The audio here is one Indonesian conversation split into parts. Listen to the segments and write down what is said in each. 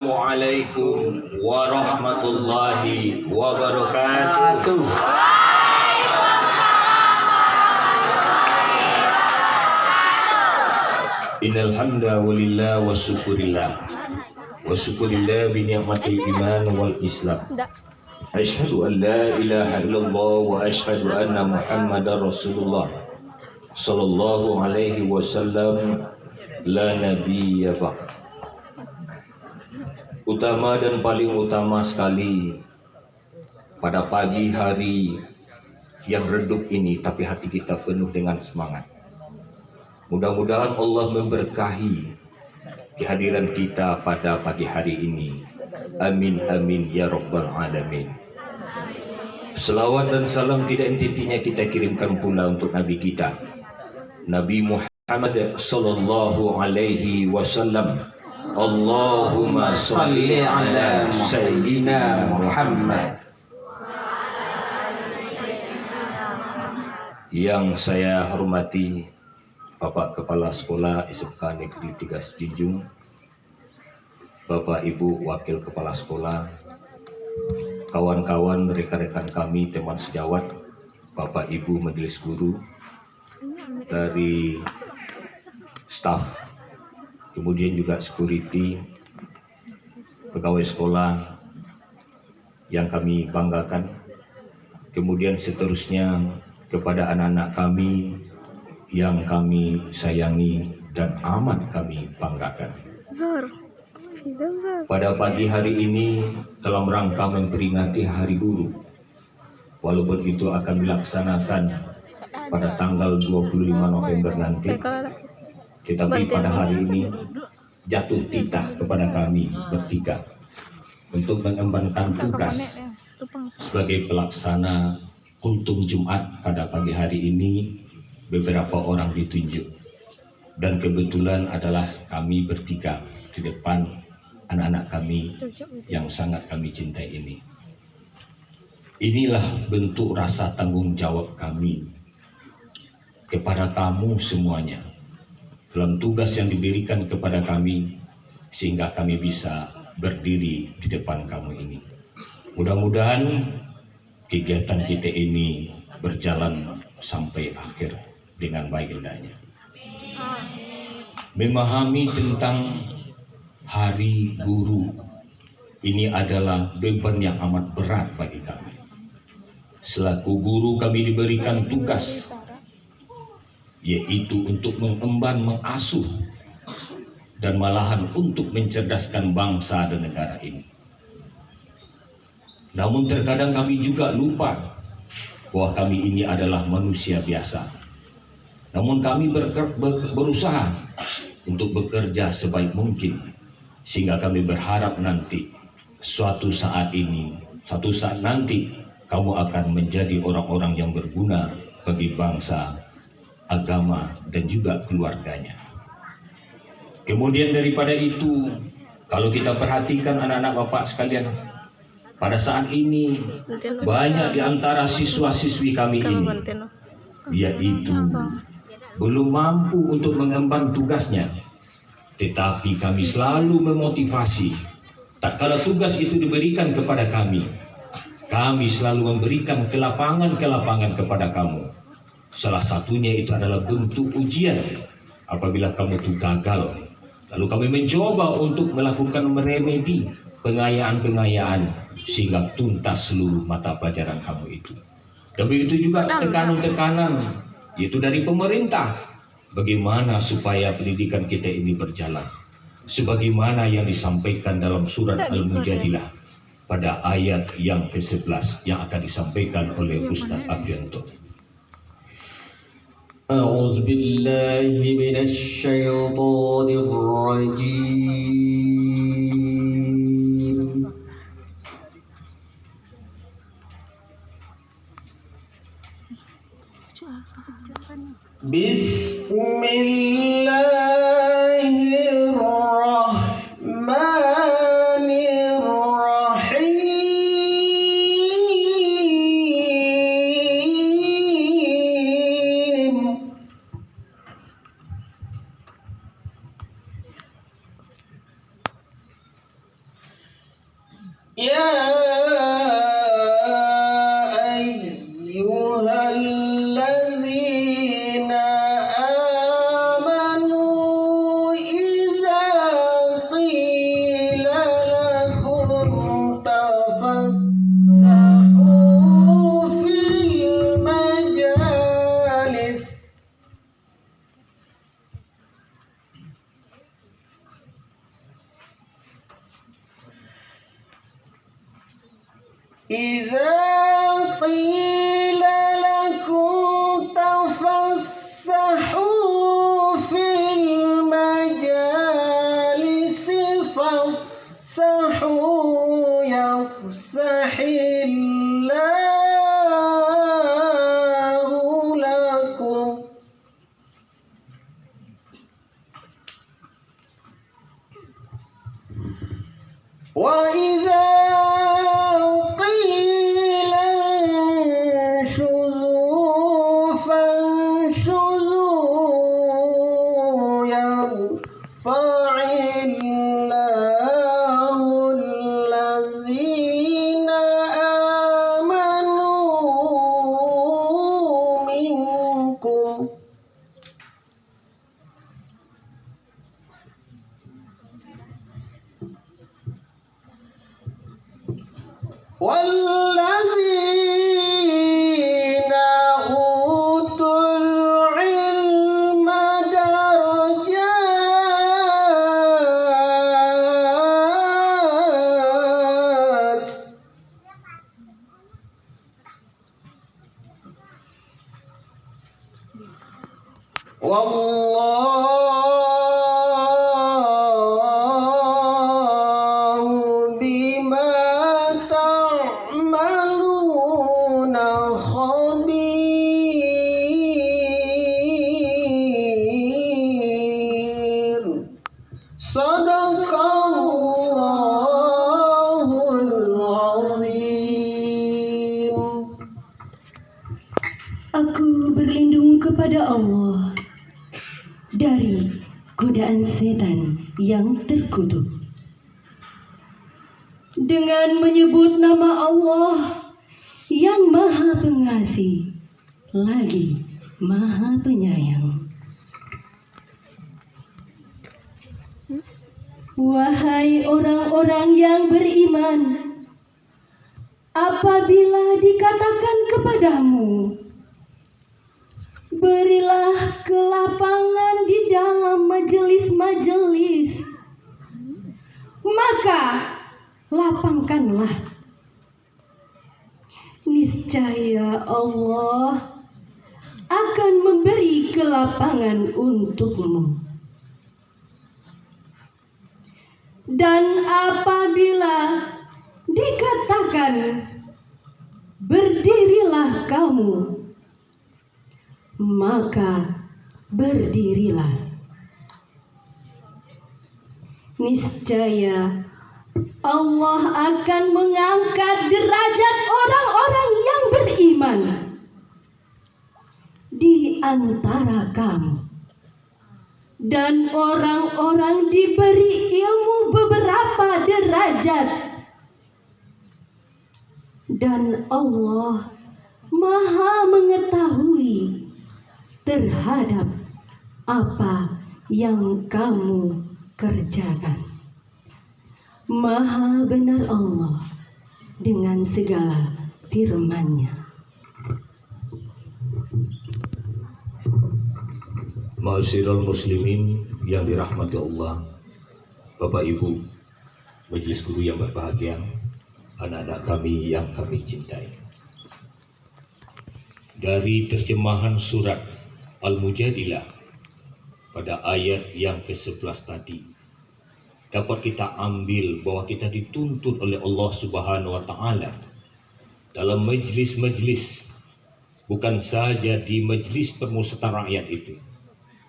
Assalamualaikum warahmatullahi wabarakatuh. Innal hamda walillah wa syukurillah bi ni'matil iman wal islam. Asyhadu an la ilaha illallah wa asyhadu anna Muhammadar Rasulullah sallallahu alaihi wasallam la nabiyya ba'd. Utama dan paling utama sekali pada pagi hari yang redup ini, tapi hati kita penuh dengan semangat. Mudah-mudahan Allah memberkahi kehadiran kita pada pagi hari ini. Amin amin ya rabbal alamin. Selawat dan salam tidak henti-hentinya kita kirimkan pula untuk Nabi kita, Nabi Muhammad sallallahu alaihi wasallam. Allahumma salli ala Sayyidina Muhammad. Yang saya hormati Bapak Kepala Sekolah SMK Negeri 3 Sejunjung, Bapak Ibu Wakil Kepala Sekolah, kawan-kawan rekan-rekan kami, teman sejawat, Bapak Ibu Majelis Guru, dari staf, kemudian juga security, pegawai sekolah yang kami banggakan, kemudian seterusnya kepada anak-anak kami yang kami sayangi dan amat kami banggakan. Pada pagi hari ini dalam rangka memperingati Hari Guru, walaupun itu akan dilaksanakan pada tanggal 25 November nanti, tetapi pada hari ini jatuh titah kepada kami bertiga untuk mengembankan tugas sebagai pelaksana kultum Jumat pada pagi hari ini. Beberapa orang ditunjuk dan kebetulan adalah kami bertiga di depan anak-anak kami yang sangat kami cintai ini. Inilah bentuk rasa tanggung jawab kami kepada kamu semuanya dalam tugas yang diberikan kepada kami, sehingga kami bisa berdiri di depan kamu ini. Mudah-mudahan kegiatan kita ini berjalan sampai akhir dengan baik indahnya. Memahami tentang Hari Guru ini adalah beban yang amat berat bagi kami. Selaku guru kami diberikan tugas, yaitu untuk mengemban, mengasuh, dan malahan untuk mencerdaskan bangsa dan negara ini. Namun terkadang kami juga lupa bahwa kami ini adalah manusia biasa. Namun kami berusaha untuk bekerja sebaik mungkin, sehingga kami berharap nanti suatu saat nanti kamu akan menjadi orang-orang yang berguna bagi bangsa, agama, dan juga keluarganya. Kemudian daripada itu, kalau kita perhatikan anak-anak Bapak sekalian, pada saat ini banyak di antara siswa-siswi kami ini yaitu belum mampu untuk mengemban tugasnya, tetapi kami selalu memotivasi. Tak kala tugas itu diberikan kepada kami selalu memberikan kelapangan kepada kamu. Salah satunya itu adalah bentuk ujian. Apabila kamu itu gagal, lalu kami mencoba untuk melakukan remedi, pengayaan sehingga tuntas seluruh mata pelajaran kamu itu. Dan begitu juga tekanan-tekanan, yaitu dari pemerintah, bagaimana supaya pendidikan kita ini berjalan sebagaimana yang disampaikan dalam surat Al-Mujadilah pada ayat yang ke-11 yang akan disampaikan oleh Ustaz Abrianto. أعوذ بالله من الشيطان الرجيم بسم الله الرحمن الرحيم يا أيها الذين آمنوا إذا قيل لكم تفسحوا في المجالس إذا قيل لكم تفسحوا في المجالس فافسحوا يفسح الله لكم وإذا قيل انشزوا فانشزوا يرفع الله الذين آمنوا منكم والذين أوتوا العلم درجات والله بما تعملون خبير صدق الله العظيم. Aku berlindung kepada Allah dari godaan setan yang terkutuk. Dengan menyebut nama Allah yang Maha Pengasih lagi Maha Penyayang. Wahai orang-orang yang beriman, apabila dikatakan kepadamu, berilah kelapangan di dalam majelis-majelis, maka lapangkanlah. Niscaya Allah akan memberi kelapangan untukmu. Dan apabila dikatakan berdirilah kamu, maka berdirilah. Niscaya Allah akan mengangkat derajat orang-orang yang beriman di antara kamu, dan orang-orang diberi ilmu beberapa derajat, dan Allah Maha mengetahui terhadap apa yang kamu kerjakan. Maha benar Allah dengan segala firman-Nya. Ma'asyiral muslimin yang dirahmati Allah, Bapak Ibu, majelis guru yang berbahagia, anak-anak kami yang kami cintai. Dari terjemahan surat Al-Mujadilah pada ayat yang ke-11 tadi, dapat kita ambil bahwa kita dituntut oleh Allah Subhanahu wa taala dalam majlis-majlis, bukan saja di majlis permusyawaratan rakyat itu,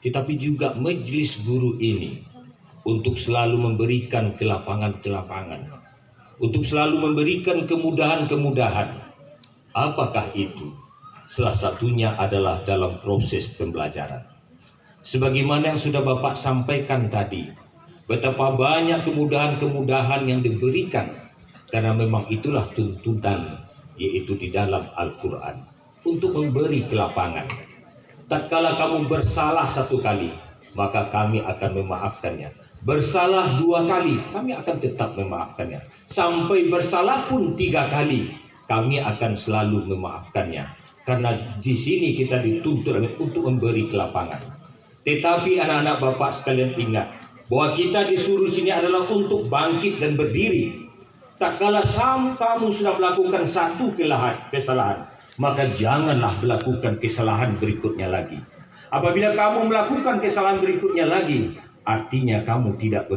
tetapi juga majlis guru ini, untuk selalu memberikan kelapangan-kelapangan, untuk selalu memberikan kemudahan-kemudahan. Apakah itu? Salah satunya adalah dalam proses pembelajaran. Sebagaimana yang sudah Bapak sampaikan tadi, betapa banyak kemudahan-kemudahan yang diberikan Karena memang itulah tuntutan, yaitu di dalam Al-Quran, untuk memberi kelapangan. Tatkala kamu bersalah 1 kali, maka kami akan memaafkannya. Bersalah 2 kali, kami akan tetap memaafkannya. Sampai bersalah pun 3 kali, kami akan selalu memaafkannya. Karena di sini kita dituntut untuk memberi kelapangan. Tetapi anak-anak Bapak sekalian ingat, bahwa kita disuruh sini adalah untuk bangkit dan berdiri. Tak kala kamu sudah melakukan 1 kesalahan, maka janganlah melakukan kesalahan berikutnya lagi. Apabila kamu melakukan kesalahan berikutnya lagi, artinya kamu tidak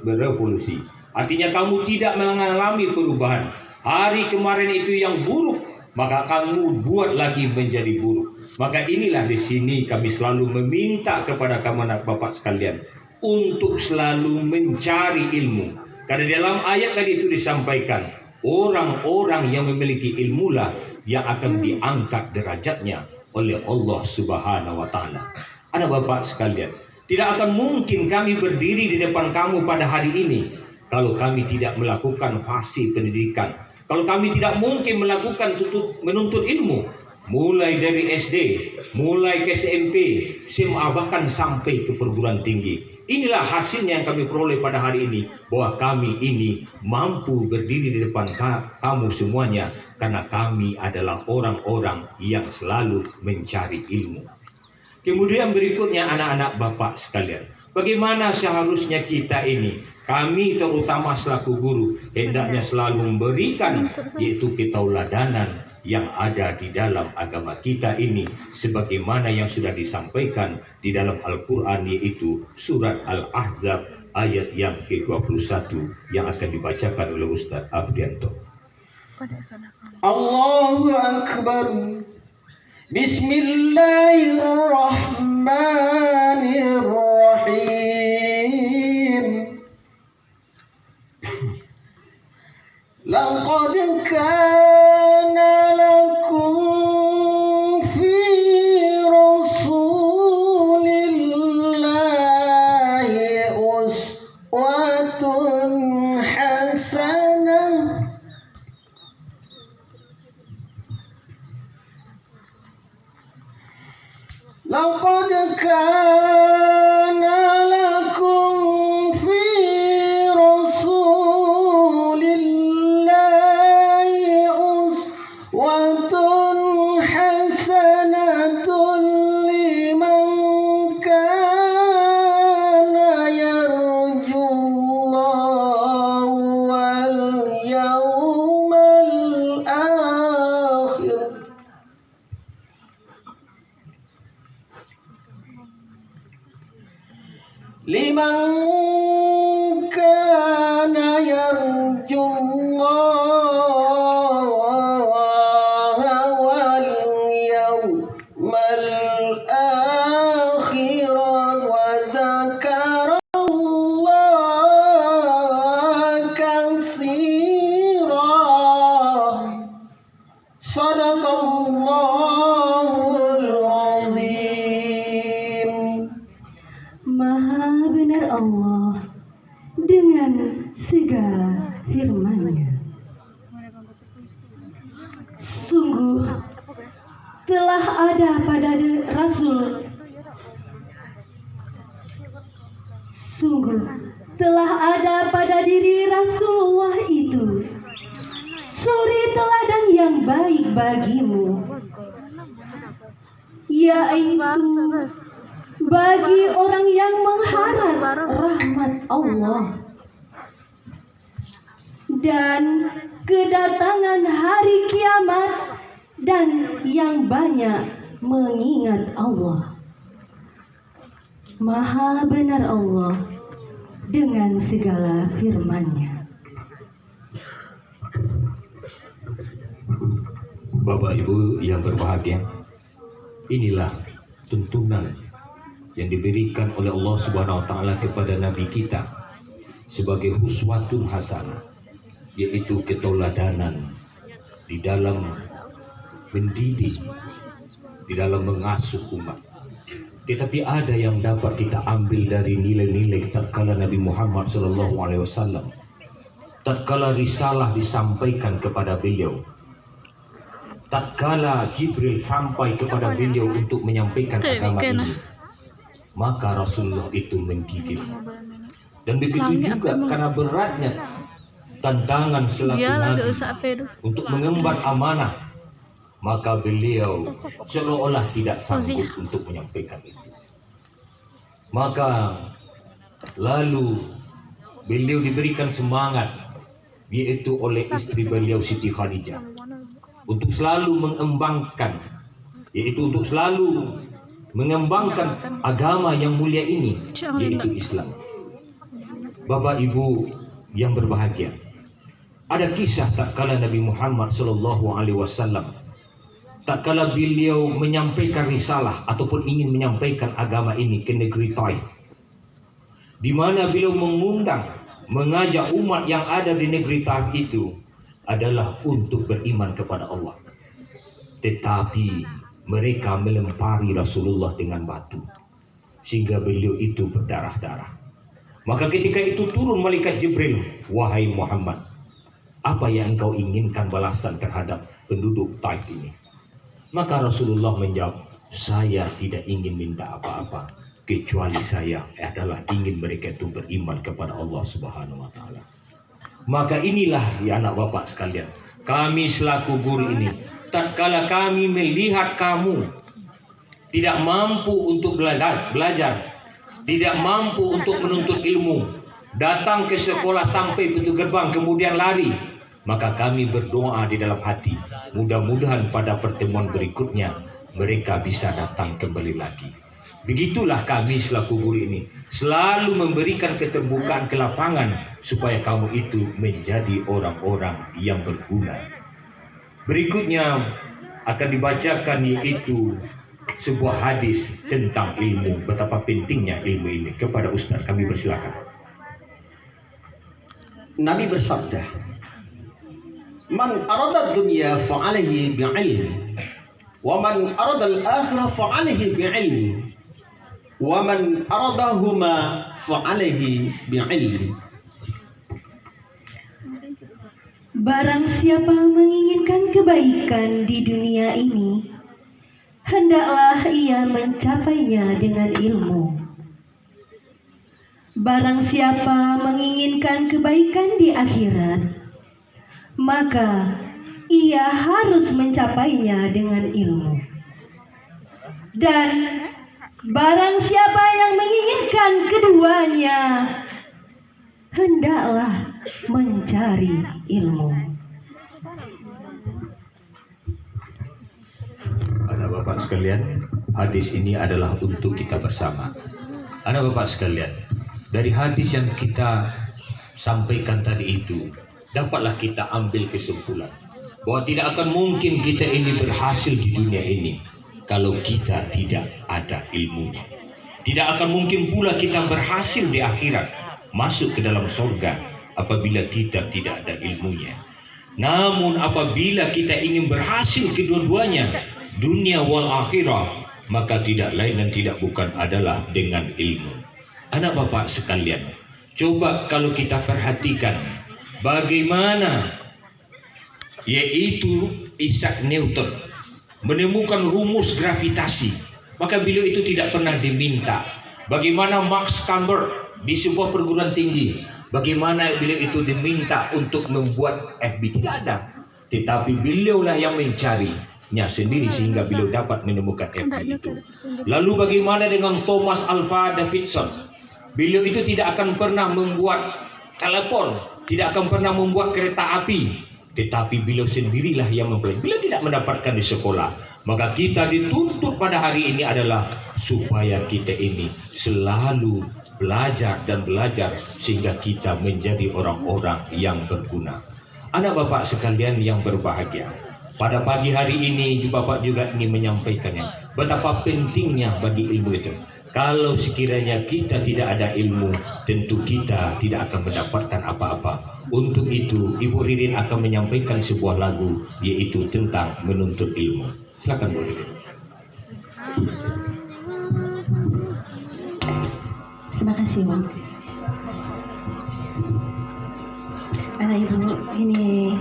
berevolusi. Artinya kamu tidak mengalami perubahan. Hari kemarin itu yang buruk, maka kamu buat lagi menjadi buruk. Maka inilah di sini kami selalu meminta kepada kamu anak Bapak sekalian untuk selalu mencari ilmu. Karena dalam ayat tadi itu disampaikan, orang-orang yang memiliki ilmu lah yang akan diangkat derajatnya oleh Allah Subhanahu wa Ta'ala. Anak Bapak sekalian, tidak akan mungkin kami berdiri di depan kamu pada hari ini kalau kami tidak melakukan fase pendidikan. Kalau kami tidak mungkin melakukan menuntut ilmu, mulai dari SD, mulai ke SMP, SMA, bahkan sampai ke perguruan tinggi. Inilah hasilnya yang kami peroleh pada hari ini, bahwa kami ini mampu berdiri di depan kamu semuanya karena kami adalah orang-orang yang selalu mencari ilmu. Kemudian berikutnya anak-anak Bapak sekalian, bagaimana seharusnya kita ini, kami terutama selaku guru, hendaknya selalu memberikan yaitu ketauladanan yang ada di dalam agama kita ini, sebagaimana yang sudah disampaikan di dalam Al-Quran, yaitu surat Al-Ahzab ayat yang ke-21 yang akan dibacakan oleh Ustaz Abdianto. Allahu Akbar. Bismillahirrahmanirrahim. Laqad kana lakum fi rasulillahi uswatun hasanah. Laqad kana lakum fi rasulillahi uswatun hasanatun liman kana yarjullaha wal yawmal akhir. Liman kana yarjullaha wal yawmal akhir wa zakarallaha katsira. Sadaqallahul azim. Maha benar Allah dengan segala firman-Nya. Sungguh telah ada pada Rasul Sungguh telah ada pada diri Rasulullah itu suri teladan yang baik bagimu, yaitu bagi orang yang mengharap rahmat Allah dan kedatangan hari kiamat, dan yang banyak mengingat Allah. Maha benar Allah dengan segala firman-Nya. Bapak Ibu yang berbahagia, inilah tuntunan yang diberikan oleh Allah Subhanahu wa Ta'ala kepada Nabi kita sebagai uswatun hasanah, yaitu ketauladanan di dalam mendidik, di dalam mengasuh umat. Tetapi ada yang dapat kita ambil dari nilai-nilai tatkala Nabi Muhammad SAW tatkala risalah disampaikan kepada beliau, tatkala Jibril sampai kepada beliau untuk menyampaikan agama ini, maka Rasulullah itu menggigil. Dan begitu juga karena beratnya tantangan selaku Nabi untuk mengemban amanah, maka beliau seolah-olah tidak sanggup untuk menyampaikan itu. Maka lalu beliau diberikan semangat, yaitu oleh istri beliau Siti Khadijah, untuk selalu mengembangkan, yaitu untuk selalu mengembangkan agama yang mulia ini, yaitu Islam. Bapak Ibu yang berbahagia, ada kisah tatkala Nabi Muhammad SAW, tatkala beliau menyampaikan risalah ataupun ingin menyampaikan agama ini ke negeri Taif, di mana beliau mengajak umat yang ada di negeri Taif itu adalah untuk beriman kepada Allah. Tetapi mereka melempari Rasulullah dengan batu sehingga beliau itu berdarah-darah. Maka ketika itu turun malaikat Jibril, "Wahai Muhammad, apa yang engkau inginkan balasan terhadap penduduk Taif ini?" Maka Rasulullah menjawab, "Saya tidak ingin minta apa-apa, kecuali saya adalah ingin mereka itu beriman kepada Allah Subhanahu wa Ta'ala." Maka inilah ya anak bapak sekalian, kami selaku guru ini, tatkala kami melihat kamu tidak mampu untuk belajar, tidak mampu untuk menuntut ilmu, datang ke sekolah sampai pintu gerbang kemudian lari, maka kami berdoa di dalam hati, mudah-mudahan pada pertemuan berikutnya mereka bisa datang kembali lagi. Begitulah kami selaku guru ini selalu memberikan keterbukaan ke lapangan supaya kamu itu menjadi orang-orang yang berguna. Berikutnya akan dibacakan yaitu sebuah hadis tentang ilmu, betapa pentingnya ilmu ini. Kepada Ustaz kami persilakan. Nabi bersabda, "Man arada dunya fa'alaihi bi'ilmi, wa man arada al-akhirah fa'alaihi bi'ilmi, wa man aradahuma fa'alaihi bi'ilmi." Barang siapa menginginkan kebaikan di dunia ini, hendaklah ia mencapainya dengan ilmu. Barang siapa menginginkan kebaikan di akhirat, maka ia harus mencapainya dengan ilmu. Dan barang siapa yang menginginkan keduanya, hendaklah mencari ilmu. Anak bapak sekalian, hadis ini adalah untuk kita bersama. Anak bapak sekalian, dari hadis yang kita sampaikan tadi itu, dapatlah kita ambil kesimpulan bahwa tidak akan mungkin kita ini berhasil di dunia ini kalau kita tidak ada ilmunya. Tidak akan mungkin pula kita berhasil di akhirat, masuk ke dalam surga apabila kita tidak ada ilmunya. Namun apabila kita ingin berhasil kedua-duanya, dunia wal akhirah, maka tidak lain dan tidak bukan adalah dengan ilmu. Anak bapak sekalian, coba kalau kita perhatikan bagaimana yaitu Isaac Newton menemukan rumus gravitasi, maka beliau itu tidak pernah diminta. Bagaimana Max Camber di sebuah perguruan tinggi, bagaimana beliau itu diminta untuk membuat FB, tidak ada. Tetapi beliaulah yang mencarinya sendiri sehingga beliau dapat menemukan FB itu. Lalu bagaimana dengan Thomas Alva Davidson? Beliau itu tidak akan pernah membuat telepon, tidak akan pernah membuat kereta api, tetapi beliau sendirilah yang mempelajari. Beliau tidak mendapatkan di sekolah. Maka kita dituntut pada hari ini adalah supaya kita ini selalu belajar dan belajar sehingga kita menjadi orang-orang yang berguna. Anak bapak sekalian yang berbahagia, pada pagi hari ini bapak juga ingin menyampaikannya betapa pentingnya bagi ilmu itu. Kalau sekiranya kita tidak ada ilmu, tentu kita tidak akan mendapatkan apa-apa. Untuk itu Ibu Ririn akan menyampaikan sebuah lagu yaitu tentang menuntut ilmu. Silakan Bu Ririn. Terima kasih, Bang. anak ibu ini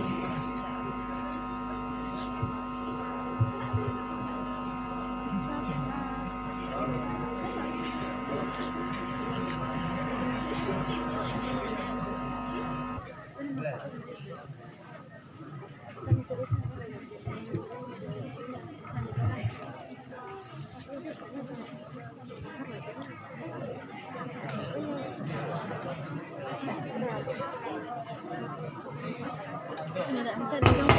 Nggak ada